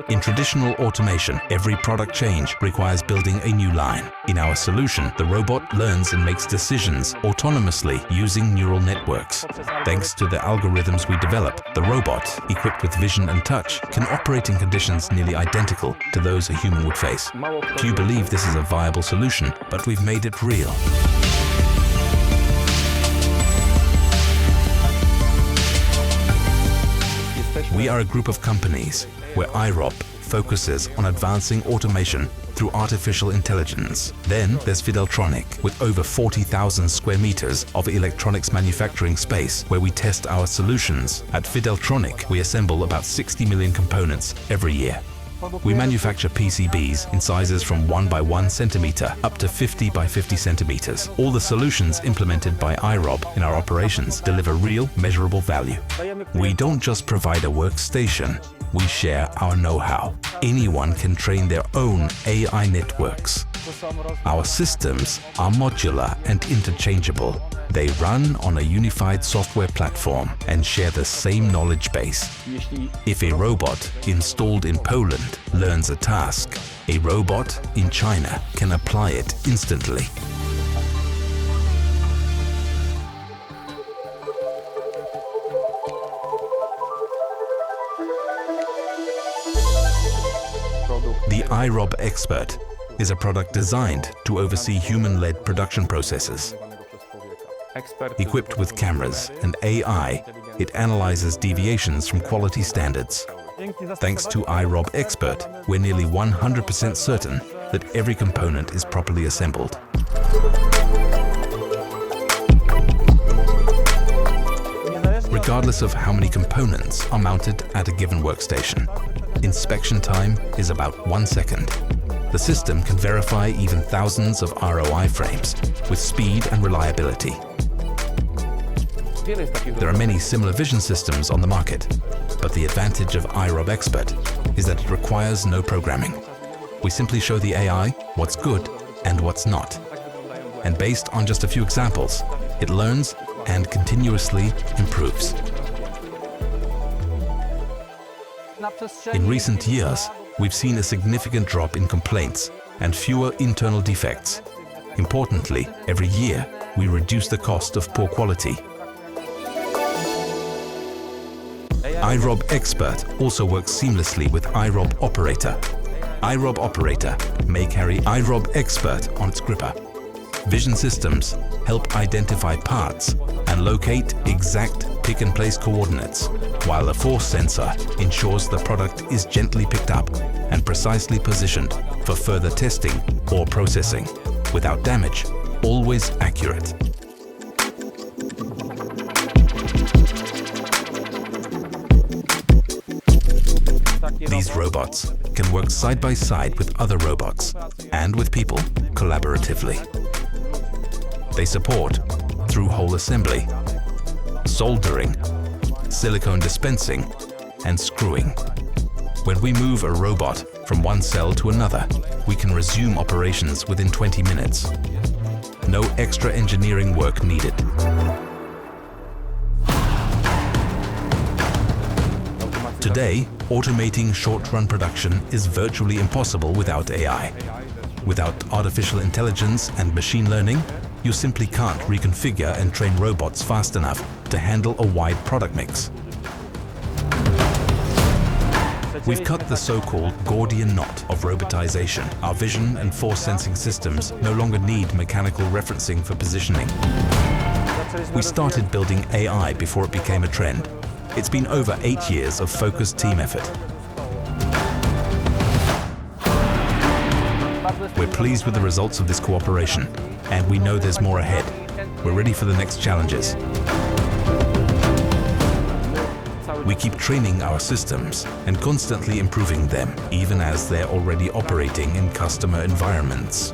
In traditional automation, every product change requires building a new line. In our solution, the robot learns and makes decisions autonomously using neural networks. Thanks to the algorithms we develop, the robot, equipped with vision and touch, can operate in conditions nearly identical to those a human would face. Do you believe this is a viable solution? But we've made it real. We are a group of companies where AiRob focuses on advancing automation through artificial intelligence. Then there's Fideltronic, with over 40,000 square meters of electronics manufacturing space where we test our solutions. At Fideltronic, we assemble about 60 million components every year. We manufacture PCBs in sizes from 1 by 1 centimeter up to 50 by 50 centimeters. All the solutions implemented by AiRob in our operations deliver real, measurable value. We don't just provide a workstation, we share our know-how. Anyone can train their own AI networks. Our systems are modular and interchangeable. They run on a unified software platform and share the same knowledge base. If a robot installed in Poland learns a task, a robot in China can apply it instantly. The AiRob Expert is a product designed to oversee human-led production processes. Equipped with cameras and AI, it analyzes deviations from quality standards. Thanks to AiRob Expert, we're nearly 100% certain that every component is properly assembled. Regardless of how many components are mounted at a given workstation, inspection time is about 1 second. The system can verify even thousands of ROI frames with speed and reliability. There are many similar vision systems on the market, but the advantage of AiRob Expert is that it requires no programming. We simply show the AI what's good and what's not. And based on just a few examples, it learns and continuously improves. In recent years, we've seen a significant drop in complaints and fewer internal defects. Importantly, every year, we reduce the cost of poor quality. AiRob Expert also works seamlessly with AiRob Operator. AiRob Operator may carry AiRob Expert on its gripper. Vision systems help identify parts and locate exact pick-and-place coordinates, while a force sensor ensures the product is gently picked up and precisely positioned for further testing or processing, without damage, always accurate. These robots can work side by side with other robots and with people collaboratively. They support through hole assembly, soldering, silicone dispensing, and screwing. When we move a robot from one cell to another, we can resume operations within 20 minutes. No extra engineering work needed. Today, automating short-run production is virtually impossible without AI. Without artificial intelligence and machine learning, you simply can't reconfigure and train robots fast enough to handle a wide product mix. We've cut the so-called Gordian knot of robotization. Our vision and force sensing systems no longer need mechanical referencing for positioning. We started building AI before it became a trend. It's been over 8 years of focused team effort. We're pleased with the results of this cooperation, and we know there's more ahead. We're ready for the next challenges. We keep training our systems and constantly improving them, even as they're already operating in customer environments.